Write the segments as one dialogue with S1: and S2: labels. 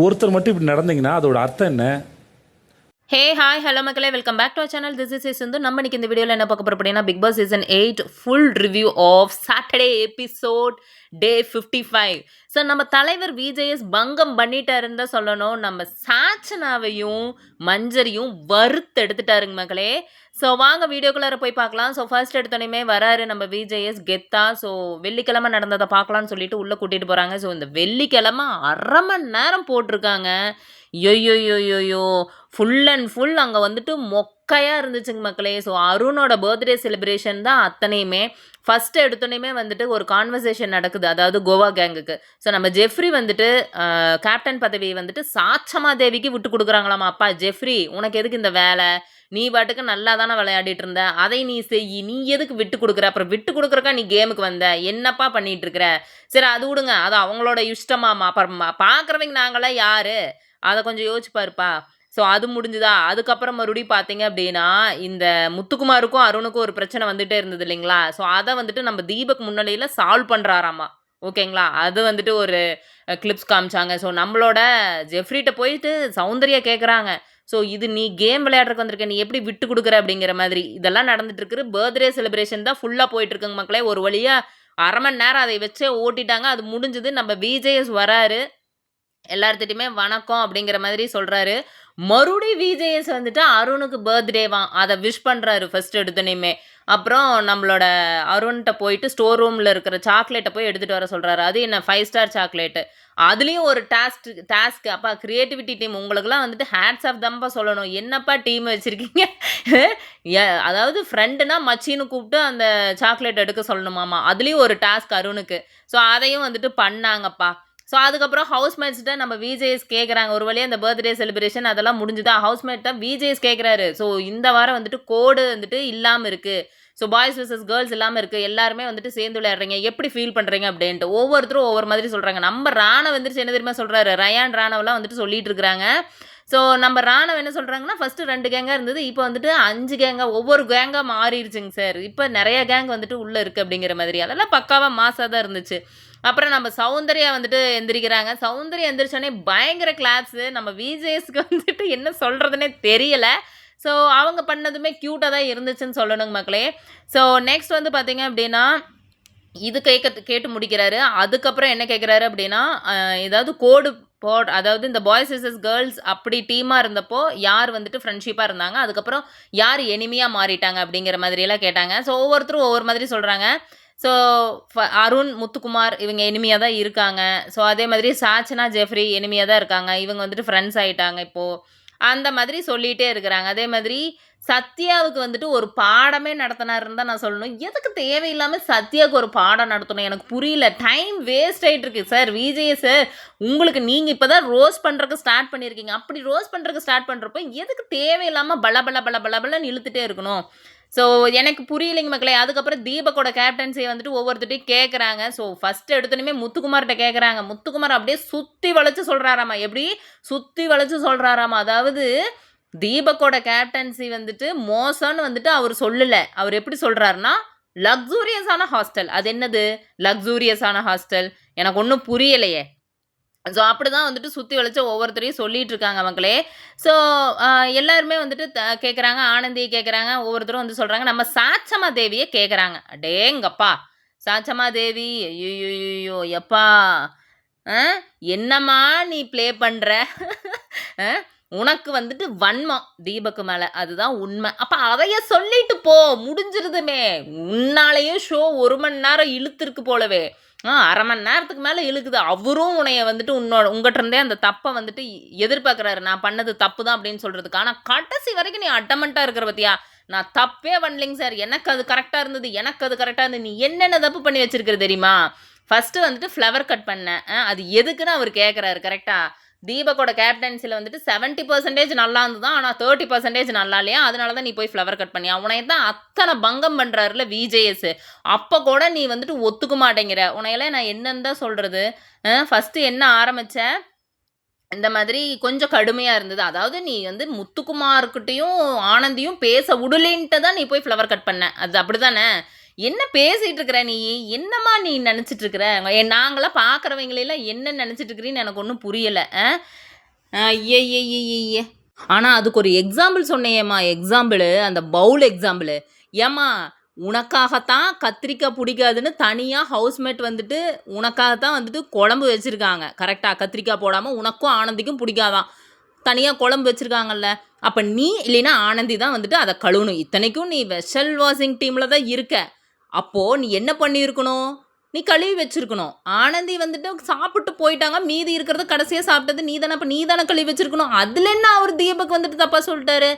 S1: ஒருத்தர் மட்டும் இப்படி நடந்தீங்கன்னா அதோட அர்த்தம் என்ன?
S2: ஹே ஹாய் ஹலோ மக்களே, welcome back to our channel. This is Sindhu. நம்ம இன்னைக்கு இந்த வீடியோவில் என்ன பார்க்க போகிறோம் அப்படின்னா, Bigg Boss season 8 full review of Saturday episode day 55. So நம்ம தலைவர் விஜேஎஸ் பங்கம் பண்ணிட்டாருன்னு தான் சொல்லணும். நம்ம சாச்சனாவையும் மஞ்சரியும் வறுத்து எடுத்துட்டாருங்க மக்களே. ஸோ வாங்க வீடியோக்குள்ளார போய் பார்க்கலாம். ஸோ ஃபர்ஸ்ட் எடுத்தோடனே வராரு நம்ம விஜேஎஸ் கெத்தா. ஸோ வெள்ளிக்கிழமை நடந்ததை பார்க்கலான்னு சொல்லிட்டு உள்ளே கூட்டிகிட்டு போகிறாங்க. ஸோ இந்த வெள்ளிக்கிழமை 1/2 மணி நேரம் போட்டிருக்காங்க. யோயோயோயோயோ ஃபுல் அண்ட் ஃபுல் அங்கே வந்துட்டு மொக்கையாக இருந்துச்சுங்க மக்களே. ஸோ அருணோட பர்த்டே செலிப்ரேஷன் தான் அத்தனையுமே. ஃபஸ்ட்டு எடுத்தோன்னே வந்துட்டு ஒரு கான்வர்சேஷன் நடக்குது, அதாவது கோவா கேங்குக்கு. ஸோ நம்ம ஜெஃப்ரி வந்துட்டு கேப்டன் பதவியை வந்துட்டு சாச்சமா தேவிக்கு விட்டு கொடுக்குறாங்களாமா. அப்பா ஜெஃப்ரி, உனக்கு எதுக்கு இந்த வேலை? நீ பாட்டுக்கு நல்லா தானே விளையாடிட்டு இருந்த, அதை நீ செய், நீ எதுக்கு விட்டு கொடுக்குற? அப்புறம் விட்டு கொடுக்குறக்கா நீ கேமுக்கு வந்த, என்னப்பா பண்ணிட்டு இருக்கிற? சரி அது விடுங்க, அது அவங்களோட இஷ்டமாமா. அப்புறம் பார்க்குறவங்க நாங்களாம் யாரு? அதை கொஞ்சம் யோசிச்சு பாருப்பா. ஸோ அது முடிஞ்சுதா? அதுக்கப்புறம் மறுபடியும் பார்த்தீங்க அப்படின்னா, இந்த முத்துக்குமாருக்கும் அருணுக்கும் ஒரு பிரச்சனை வந்துட்டே இருந்தது இல்லைங்களா? ஸோ அதை வந்துட்டு நம்ம தீபக் முன்னிலையில் சால்வ் பண்ணுறாராமா. ஓகேங்களா? அது வந்துட்டு ஒரு கிளிப்ஸ் காமிச்சாங்க. ஸோ நம்மளோட ஜெஃப்ரிட்ட போயிட்டு சௌந்தர்யா கேட்குறாங்க, ஸோ இது நீ கேம் விளையாடுறதுக்கு வந்திருக்க, நீ எப்படி விட்டு கொடுக்குற அப்படிங்கிற மாதிரி இதெல்லாம் நடந்துட்டு இருக்கு. பர்த்டே செலிப்ரேஷன் தான் ஃபுல்லாக போயிட்டு இருக்குங்க மக்களே. ஒரு வழியாக 1/2 மணி நேரம் அதை வச்சே ஓட்டிட்டாங்க. அது முடிஞ்சது. நம்ம விஜேஎஸ் வராரு, எல்லார்த்திட்டையுமே வணக்கம் அப்படிங்கிற மாதிரி சொல்கிறாரு. மறுபடியும் விஜேஎஸ் வந்துட்டு அருணுக்கு பர்த்டேவான், அதை விஷ் பண்ணுறாரு ஃபர்ஸ்ட் எடுத்தோன்னே. அப்புறம் நம்மளோட அருண்கிட்ட போயிட்டு ஸ்டோர் ரூமில் இருக்கிற சாக்லேட்டை போய் எடுத்துகிட்டு வர சொல்கிறாரு. அது என்ன 5 ஸ்டார் சாக்லேட்டு. அதுலேயும் ஒரு டாஸ்க். அப்பா கிரியேட்டிவிட்டி டீம், உங்களுக்குலாம் வந்துட்டு ஹேட்ஸ் ஆஃப் தம்பா சொல்லணும். என்னப்பா டீம் வச்சுருக்கீங்க? அதாவது ஃப்ரெண்டுனா மச்சின்னு கூப்பிட்டு அந்த சாக்லேட் எடுக்க சொல்லணுமாமா. அதுலேயும் ஒரு டாஸ்க் அருணுக்கு. ஸோ அதையும் வந்துட்டு பண்ணாங்கப்பா. ஸோ அதுக்கப்புறம் ஹவுஸ்மேட்ஸ்கிட்ட நம்ம விஜேஎஸ் கேட்குறாங்க. ஒரு வழியாக இந்த பர்த்டே செலிப்ரேஷன் அதெல்லாம் முடிஞ்சுதா? ஹவுஸ்மேட் தான் விஜேஎஸ் கேட்குறாரு. ஸோ இந்த வாரம் வந்துட்டு கோடு வந்துட்டு இல்லாமல் இருக்குது. ஸோ பாய்ஸ் வர்சஸ் கேர்ள்ஸ் இல்லாமல் இருக்குது. எல்லாருமே வந்துட்டு சேர்ந்து விளையாடுறீங்க, எப்படி ஃபீல் பண்ணுறீங்க அப்படின்ட்டு ஒவ்வொருத்தரும் ஒவ்வொரு மாதிரி சொல்கிறாங்க. நம்ம ராணவ் வந்துட்டு என்ன தெரியுமா சொல்கிறாரு? ரயான் ராணவெல்லாம் வந்துட்டு சொல்லிட்டு இருக்கிறாங்க. ஸோ நம்ம ராணவ் என்ன சொல்கிறாங்கன்னா, ஃபஸ்ட்டு 2 கேங்காக இருந்தது, இப்போ வந்துட்டு 5 கேங்காக, ஒவ்வொரு கேங்காக மாறிடுச்சுங்க சார். இப்போ நிறைய கேங் வந்துட்டு உள்ளே இருக்குது அப்படிங்கிற மாதிரி. அதெல்லாம் பக்காவாக மாசாக தான் இருந்துச்சு. அப்புறம் நம்ம சௌந்தர்யா வந்துட்டு எந்திரிக்கிறாங்க. சௌந்தர்யா எந்திரிச்சோடனே பயங்கர கிளாப்ஸு. நம்ம விஜேஎஸ்க்கு வந்துட்டு என்ன சொல்கிறதுனே தெரியல. ஸோ அவங்க பண்ணதுமே க்யூட்டாக தான் இருந்துச்சுன்னு சொல்லணுங்க மக்களே. ஸோ நெக்ஸ்ட் வந்து பார்த்தீங்க அப்படின்னா, இது கேட்டு முடிக்கிறாரு. அதுக்கப்புறம் என்ன கேட்குறாரு அப்படின்னா, ஏதாவது கோடு அதாவது இந்த பாய்ஸ் வர்சஸ் கேர்ள்ஸ் அப்படி டீமாக இருந்தப்போ யார் வந்துட்டு ஃப்ரெண்ட்ஷிப்பாக இருந்தாங்க, அதுக்கப்புறம் யார் எனிமியாக மாறிட்டாங்க அப்படிங்கிற மாதிரியெல்லாம் கேட்டாங்க. ஸோ ஒவ்வொருத்தரும் ஒவ்வொரு மாதிரி சொல்கிறாங்க. ஸோ அருண், முத்துக்குமார் இவங்க எனிமியாக தான் இருக்காங்க. ஸோ அதே மாதிரி சாச்சனா, ஜெஃப்ரி எனிமியாக தான் இருக்காங்க. இவங்க வந்துட்டு ஃப்ரெண்ட்ஸ் ஆகிட்டாங்க இப்போது. அந்த மாதிரி சொல்லிகிட்டே இருக்கிறாங்க. அதே மாதிரி சத்யாவுக்கு வந்துட்டு ஒரு பாடமே நடத்தினாருன்னு தான் நான் சொல்லணும். எதுக்கு தேவையில்லாமல் சத்யாவுக்கு ஒரு பாடம் நடத்தணும்? எனக்கு புரியல. டைம் வேஸ்ட் ஆகிட்டு இருக்கு சார். விஜய் சார், உங்களுக்கு நீங்கள் இப்போ தான் ரோஸ் பண்ணுறதுக்கு ஸ்டார்ட் பண்ணியிருக்கீங்க. அப்படி ரோஸ் பண்ணுறதுக்கு ஸ்டார்ட் பண்ணுறப்போ எதுக்கு தேவையில்லாமல் பல பல பல பல பலன்னு இழுத்துட்டே இருக்கணும்? ஸோ எனக்கு புரியலைங்க மக்களே. அதுக்கப்புறம் தீபக்கோட கேப்டன்சியை வந்துட்டு ஒவ்வொருத்தட்டையும் கேட்குறாங்க. ஸோ ஃபஸ்ட்டு எடுத்தோன்னே முத்துக்குமார்கிட்ட கேட்குறாங்க. முத்துக்குமார் அப்படியே சுற்றி வளைச்சு சொல்கிறாராமா. எப்படி சுற்றி வளைச்சு சொல்கிறாராமா? அதாவது தீபக்கோட கேப்டன்சி வந்துட்டு மோசம்னு வந்துட்டு அவர் சொல்லலை. அவர் எப்படி சொல்கிறாருன்னா, லக்ஸூரியஸான ஹாஸ்டல். அது என்னது லக்ஸூரியஸான ஹாஸ்டல்? எனக்கு ஒன்றும் புரியலையே. ஸோ அப்படி தான் வந்துட்டு சுற்றி வளைச்சு ஒவ்வொருத்தரையும் சொல்லிட்டு இருக்காங்க மக்களே. ஸோ எல்லாருமே வந்துட்டு கேட்குறாங்க. ஆனந்தியை கேட்குறாங்க. ஒவ்வொருத்தரும் வந்து சொல்கிறாங்க. நம்ம சாச்சமா தேவியை கேட்குறாங்க. அடேங்கப்பா, சாச்சமா தேவி, ஐயோ எப்பா, என்னம்மா நீ ப்ளே பண்ணுற? உனக்கு வந்துட்டு வன்மம் தீபக்கு மேலே, அதுதான் உண்மை. அப்போ அதைய சொல்லிட்டு போ, முடிஞ்சிருதுமே. உன்னாலேயும் ஷோ 1 மணி நேரம் இழுத்துருக்கு போலவே. 1/2 மணி நேரத்துக்கு மேலே இழுக்குது. அவரும் உன்னைய வந்துட்டு உங்கள்கிட்ட இருந்தே அந்த தப்பை வந்துட்டு எதிர்பார்க்குறாரு. நான் பண்ணது தப்பு தான் அப்படின்னு சொல்கிறதுக்கு. ஆனால் கடைசி வரைக்கும் நீ அட்டமெண்ட்டாக இருக்கிற பத்தியா? நான் தப்பே பண்ணலைங்க சார், எனக்கு அது கரெக்டாக இருந்தது, எனக்கு அது கரெக்டாக இருந்தது. நீ என்னென்ன தப்பு பண்ணி வச்சிருக்கிற தெரியுமா? ஃபஸ்ட்டு வந்துட்டு ஃப்ளவர் கட் பண்ணேன், அது எதுக்குன்னு அவர் கேட்குறாரு. கரெக்டாக தீபக்கோட கேப்டன்சியில் வந்துட்டு 70% நல்லா இருந்தது தான், ஆனால் 30% நல்லா இல்லையா? அதனால தான் நீ போய் ஃப்ளவர் கட் பண்ணியா? உனைய தான் அத்தனை பங்கம் பண்ணுறாருல விஜேஎஸ். அப்போ கூட நீ வந்துட்டு ஒத்துக்க மாட்டேங்கிற. உனையெல்லாம் நான் என்னன்னு தான் சொல்கிறது? ஃபஸ்ட்டு என்ன ஆரம்பித்த, இந்த மாதிரி கொஞ்சம் கடுமையாக இருந்தது. அதாவது நீ வந்து முத்துக்குமார்கிட்டையும் ஆனந்தியும் பேச விடலின்ட்டு தான் நீ போய் ஃப்ளவர் கட் பண்ண. அது அப்படி தானே? என்ன பேசிட்டு இருக்கிற நீ? என்னம்மா நீ நினச்சிட்டு இருக்கிற? நாங்களாம் பார்க்குறவங்களெல்லாம் என்ன நினச்சிட்டு இருக்கிறீன்னு எனக்கு ஒன்றும் புரியலை. ஐயய்யய்யய்ய! ஆனால் அதுக்கு ஒரு எக்ஸாம்பிள் சொன்னேயேம்மா, எக்ஸாம்பிளு அந்த பவுல் எக்ஸாம்பிளு. ஏம்மா உனக்காகத்தான் கத்திரிக்காய் பிடிக்காதுன்னு தனியாக ஹவுஸ்மேட் வந்துட்டு உனக்காகத்தான் வந்துட்டு குழம்பு வச்சுருக்காங்க. கரெக்டாக கத்திரிக்காய் போடாமல் உனக்கும் ஆனந்திக்கும் பிடிக்காதான் தனியாக குழம்பு வச்சுருக்காங்கல்ல. அப்போ நீ இல்லைன்னா ஆனந்தி தான் வந்துட்டு அதை கழுவணும். இத்தனைக்கும் நீ வெஷல் வாஷிங் டீமில் தான் இருக்க. அப்போது நீ என்ன பண்ணியிருக்கணும்? நீ கழுவி வச்சிருக்கணும். ஆனந்தி வந்துட்டு சாப்பிட்டு போயிட்டாங்க, மீதி இருக்கிறது கடைசியாக சாப்பிட்டது நீ தானே. அப்போ நீ தானே கழுவி வச்சிருக்கணும். அதில் என்ன அவர் தீபக் வந்துட்டு தப்பாக சொல்லிட்டாரு?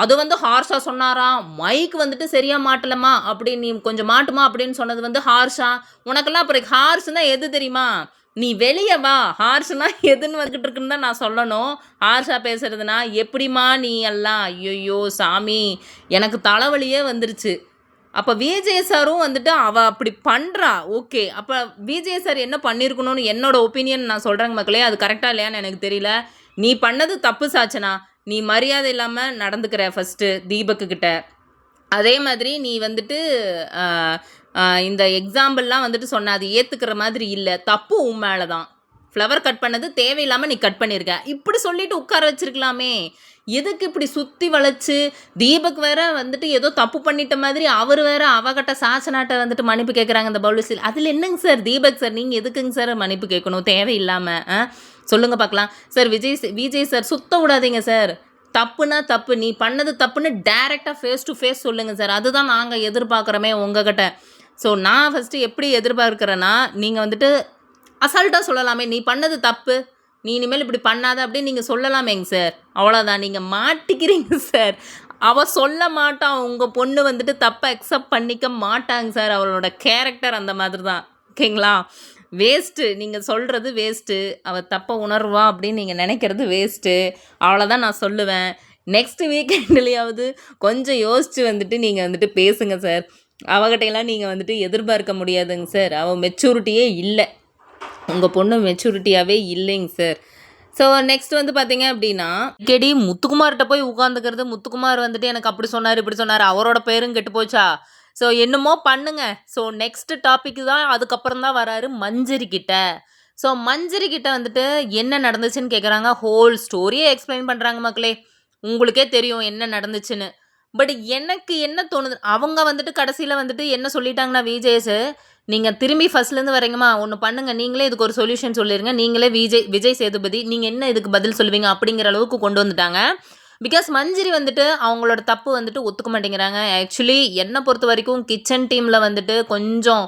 S2: அது வந்து ஹார்ஷாக சொன்னாராம். மைக் வந்துட்டு சரியாக மாட்டலம்மா, அப்படி நீ கொஞ்சம் மாட்டுமா அப்படின்னு சொன்னது வந்து ஹார்ஷா. உனக்கெல்லாம் அப்புறம் ஹார்ஷ்னா எது தெரியுமா? நீ வெளியே வா, ஹார்ஷ்னா எதுன்னு வந்துக்கிட்டு இருக்குன்னு தான் நான் சொல்லணும். ஹார்ஷா பேசுறதுனா எப்படிம்மா நீ எல்லாம்? ஐயோ சாமி, எனக்கு தலைவலியே வந்துருச்சு. அப்போ விஜய் சாரும் வந்துட்டு அவள் அப்படி பண்ணுறா. ஓகே, அப்போ விஜய் சார் என்ன பண்ணியிருக்கணும்னு என்னோட ஒப்பீனியன் நான் சொல்கிறேங்க மக்களே. அது கரெக்டாக இல்லையான்னு எனக்கு தெரியல. நீ பண்ணது தப்பு சாச்சனா. நீ மரியாதை இல்லாமல் நடந்துக்கிற ஃபஸ்ட்டு தீபக்கு கிட்ட. அதே மாதிரி நீ வந்துட்டு இந்த எக்ஸாம்பிள்லாம் வந்துட்டு சொன்ன அது ஏற்றுக்கிற மாதிரி இல்லை. தப்பு உன் மேலே தான். ஃப்ளவர் கட் பண்ணது தேவையில்லாமல் நீ கட் பண்ணியிருக்க. இப்படி சொல்லிட்டு உட்கார வச்சிருக்கலாமே. எதுக்கு இப்படி சுற்றி வளைச்சு? தீபக் வேற வந்துட்டு ஏதோ தப்பு பண்ணிட்ட மாதிரி அவர் வேற அவகிட்ட சாச்சனாட்ட வந்துட்டு மன்னிப்பு கேட்குறாங்க இந்த பவுலிஸில். அதில் என்னங்க சார் தீபக் சார், நீங்கள் எதுக்குங்க சார் மன்னிப்பு கேட்கணும் தேவையில்லாமல்? சொல்லுங்கள் பார்க்கலாம் சார். விஜய் சார் சுத்த விடாதீங்க சார். தப்புனா தப்பு, நீ பண்ணது தப்புன்னு டைரெக்டாக ஃபேஸ் டு ஃபேஸ் சொல்லுங்கள் சார். அதுதான் நாங்கள் எதிர்பார்க்குறோமே உங்ககிட்ட. ஸோ நான் ஃபஸ்ட்டு எப்படி எதிர்பார்க்குறேன்னா, நீங்கள் வந்துட்டு அசால்ட்டாக சொல்லலாமே, நீ பண்ணது தப்பு, நீ இனிமேல் இப்படி பண்ணாத அப்படின்னு நீங்கள் சொல்லலாமேங்க சார். அவ்வளோதான், நீங்கள் மாட்டிக்கிறீங்க சார். அவள் சொல்ல மாட்டான். உங்கள் பொண்ணு வந்துட்டு தப்பை அக்செப்ட் பண்ணிக்க மாட்டாங்க சார். அவளோட கேரக்டர் அந்த மாதிரி தான். ஓகேங்களா? வேஸ்ட்டு, நீங்கள் சொல்கிறது வேஸ்ட்டு. அவள் தப்பை உணர்வா அப்படின்னு நீங்கள் நினைக்கிறது வேஸ்ட்டு. அவ்வளோதான் நான் சொல்லுவேன். நெக்ஸ்ட் வீக்கெண்ட்லேயாவது கொஞ்சம் யோசித்து வந்துட்டு நீங்கள் வந்துட்டு பேசுங்க சார். அவகிட்டையெல்லாம் நீங்கள் வந்துட்டு எதிர்பார்க்க முடியாதுங்க சார். அவள் மெச்சூரிட்டியே இல்லை. உங்கள் பொண்ணு மெச்சூரிட்டியாகவே இல்லைங்க சார். ஸோ நெக்ஸ்ட் வந்து பார்த்தீங்க அப்படின்னா, அடிக்கடி முத்துக்குமார்கிட்ட போய் உட்காந்துக்கிறது. முத்துக்குமார் வந்துட்டு எனக்கு அப்படி சொன்னார் இப்படி சொன்னார், அவரோட பேரும் கெட்டு போச்சா. ஸோ என்னமோ பண்ணுங்க. ஸோ நெக்ஸ்ட் டாபிக் தான் அதுக்கப்புறம் தான் வராரு மஞ்சரி கிட்ட. ஸோ மஞ்சரி கிட்ட வந்துட்டு என்ன நடந்துச்சுன்னு கேட்குறாங்க. ஹோல் ஸ்டோரியை எக்ஸ்பிளைன் பண்ணுறாங்க மக்களே. உங்களுக்கே தெரியும் என்ன நடந்துச்சுன்னு. பட் எனக்கு என்ன தோணுது, அவங்க வந்துட்டு கடைசியில் வந்துட்டு என்ன சொல்லிட்டாங்கன்னா, விஜேஸு நீங்கள் திரும்பி ஃபஸ்ட்லேருந்து வரீங்கம்மா, ஒன்று பண்ணுங்கள், நீங்களே இதுக்கு ஒரு சொல்யூஷன் சொல்லிடுங்க, நீங்களே விஜய் சேதுபதி, நீங்கள் என்ன இதுக்கு பதில் சொல்லுவீங்க அப்படிங்கிற அளவுக்கு கொண்டு வந்துட்டாங்க. பிகாஸ் மஞ்சரி வந்துட்டு அவங்களோட தப்பு வந்துட்டு ஒத்துக்க மாட்டேங்கிறாங்க. ஆக்சுவலி என்னை பொறுத்த வரைக்கும் கிச்சன் டீமில் வந்துட்டு கொஞ்சம்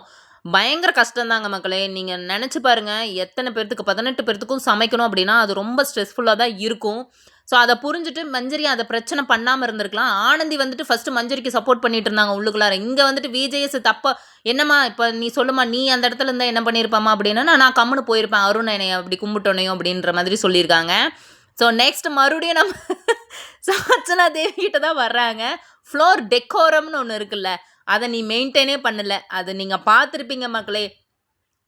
S2: பயங்கர கஷ்டம்தாங்க மக்களே. நீங்கள் நினச்சி பாருங்கள், எத்தனை பேர்த்துக்கு 18 பேர்த்துக்கும் சமைக்கணும் அப்படின்னா அது ரொம்ப ஸ்ட்ரெஸ்ஃபுல்லாக தான் இருக்கும். ஸோ அதை புரிஞ்சுட்டு மஞ்சரி அதை பிரச்சனை பண்ணாமல் இருந்திருக்கலாம். ஆனந்தி வந்துட்டு ஃபஸ்ட்டு மஞ்சரிக்கு சப்போர்ட் பண்ணிட்டு இருந்தாங்க உள்ளுக்குள்ளார. இங்கே வந்துட்டு விஜேஎஸ் தப்பா என்னம்மா இப்போ நீ சொல்லுமா, நீ அந்த இடத்துல இருந்தால் என்ன பண்ணியிருப்பாமா அப்படின்னா, நான் கம்முன்னு போயிருப்பேன், அருண் என்னைய அப்படி கும்பிட்டோனையும் அப்படின்ற மாதிரி சொல்லியிருக்காங்க. ஸோ நெக்ஸ்ட் மறுபடியும் நம்ம சாச்சனா தேவி கிட்ட தான் வர்றாங்க. ஃப்ளோர் டெக்கோரம்னு ஒன்று இருக்குல்ல, அதை நீ மெயின்டைனே பண்ணலை. அதை நீங்கள் பார்த்துருப்பீங்க மக்களே.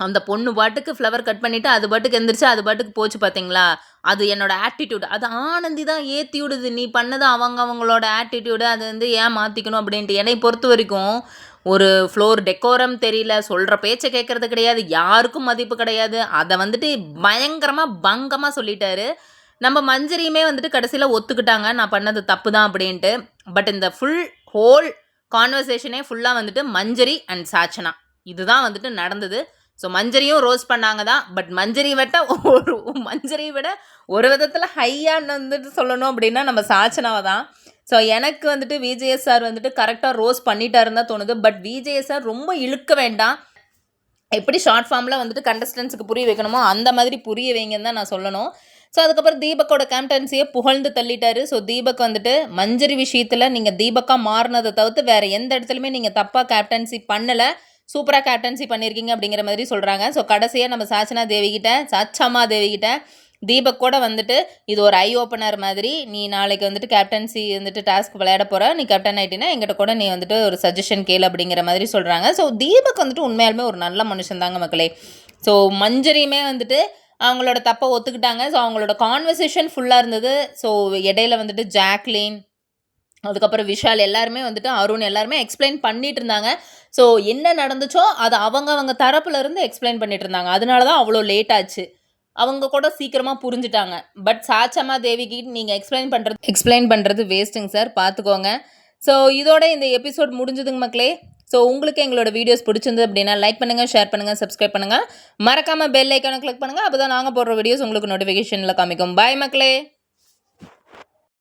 S2: அந்த பொண்ணு பாட்டுக்கு ஃப்ளவர் கட் பண்ணிவிட்டு அது பாட்டுக்கு எந்திரிச்சு அது பாட்டுக்கு போச்சு பார்த்தீங்களா. அது என்னோட ஆட்டிடியூட். அது ஆனந்தி தான் ஏற்றி விடுது. நீ பண்ணது அவங்களோட ஆட்டிடியூடு. அது வந்து ஏன் மாற்றிக்கணும் அப்படின்ட்டு. என்னை பொறுத்த வரைக்கும் ஒரு ஃப்ளோர் டெக்கோரம் தெரியல, சொல்கிற பேச்சை கேட்குறது கிடையாது, யாருக்கும் மதிப்பு கிடையாது. அதை வந்துட்டு பயங்கரமாக பங்கமாக சொல்லிட்டாரு. நம்ம மஞ்சரியுமே வந்துட்டு கடைசியில் ஒத்துக்கிட்டாங்க, நான் பண்ணது தப்பு தான் அப்படின்ட்டு. பட் இந்த ஹோல் கான்வர்சேஷனே ஃபுல்லாக வந்துட்டு மஞ்சரி அண்ட் சாச்சனா இதுதான் வந்துட்டு நடந்தது. ஸோ மஞ்சரியும் ரோஸ் பண்ணாங்க தான். பட் மஞ்சரி விட ஒரு விதத்தில் ஹையான்னு வந்துட்டு சொல்லணும் அப்படின்னா நம்ம சாச்சனாவை தான். ஸோ எனக்கு வந்துட்டு விஜேஎஸ் சார் வந்துட்டு கரெக்டாக ரோஸ் பண்ணிட்டாருன்னு தான் தோணுது. பட் விஜேஎஸ் சார் ரொம்ப இழுக்க வேண்டாம். எப்படி ஷார்ட் ஃபார்மில் வந்துட்டு கண்டஸ்டன்ஸுக்கு புரிய வைக்கணுமோ அந்த மாதிரி புரிய வைங்கன்னு தான் நான் சொல்லணும். ஸோ அதுக்கப்புறம் தீபக்கோட கேப்டன்சியை புகழ்ந்து தள்ளிட்டாரு. ஸோ தீபக் வந்துட்டு மஞ்சரி விஷயத்தில் நீங்கள் தீபக்காக மாறினதை தவிர்த்து வேறு எந்த இடத்துலையுமே நீங்கள் தப்பாக கேப்டன்சி பண்ணலை, சூப்பராக கேப்டன்சி பண்ணியிருக்கீங்க அப்படிங்கிற மாதிரி சொல்கிறாங்க. ஸோ கடைசியாக நம்ம சாச்சனா தேவிகிட்ட தீபக் கூட வந்துட்டு இது ஒரு ஐ ஓப்பனர் மாதிரி, நீ நாளைக்கு வந்துட்டு கேப்டன்சி வந்துட்டு டாஸ்க் விளையாட போகிற, நீ கேப்டன் ஆகிட்டினா எங்கிட்ட கூட நீ வந்துட்டு ஒரு சஜஷன் கேளு அப்படிங்கிற மாதிரி சொல்கிறாங்க. ஸோ தீபக் வந்துட்டு உண்மையாலுமே ஒரு நல்ல மனுஷன் தாங்க மக்களே. ஸோ மஞ்சரியுமே வந்துட்டு அவங்களோட தப்பை ஒத்துக்கிட்டாங்க. ஸோ அவங்களோட கான்வர்சேஷன் ஃபுல்லாக இருந்தது. ஸோ இடையில வந்துட்டு ஜாக்லின் அதுக்கப்புறம் விஷால் எல்லாருமே வந்துட்டு அருண் எல்லாருமே எக்ஸ்பிளைன் பண்ணிட்டு இருந்தாங்க. ஸோ என்ன நடந்துச்சோ அதை அவங்க தரப்புல இருந்து எக்ஸ்பிளைன் பண்ணிட்டு இருந்தாங்க. அதனால தான் அவ்வளோ லேட் ஆச்சு. அவங்க கூட சீக்கிரமாக புரிஞ்சுட்டாங்க. பட் சாச்சம்மா தேவிக்கு நீங்கள் எக்ஸ்பிளைன் பண்ணுறது வேஸ்ட்டுங்க சார், பார்த்துக்கோங்க. ஸோ இதோட இந்த எபிசோட் முடிஞ்சதுங்க மக்களே. ஸோ உங்களுக்கு எங்களோட வீடியோஸ் பிடிச்சிருந்தது அப்படின்னா லைக் பண்ணுங்கள், ஷேர் பண்ணுங்கள், சப்ஸ்கிரைப் பண்ணுங்கள். மறக்காமல் பெல் ஐக்கானை கிளிக் பண்ணுங்கள். அப்போ தான் நாங்கள் போடுற வீடியோஸ் உங்களுக்கு நோட்டிஃபிகேஷனில் காமிக்கும். பாய் மக்களே.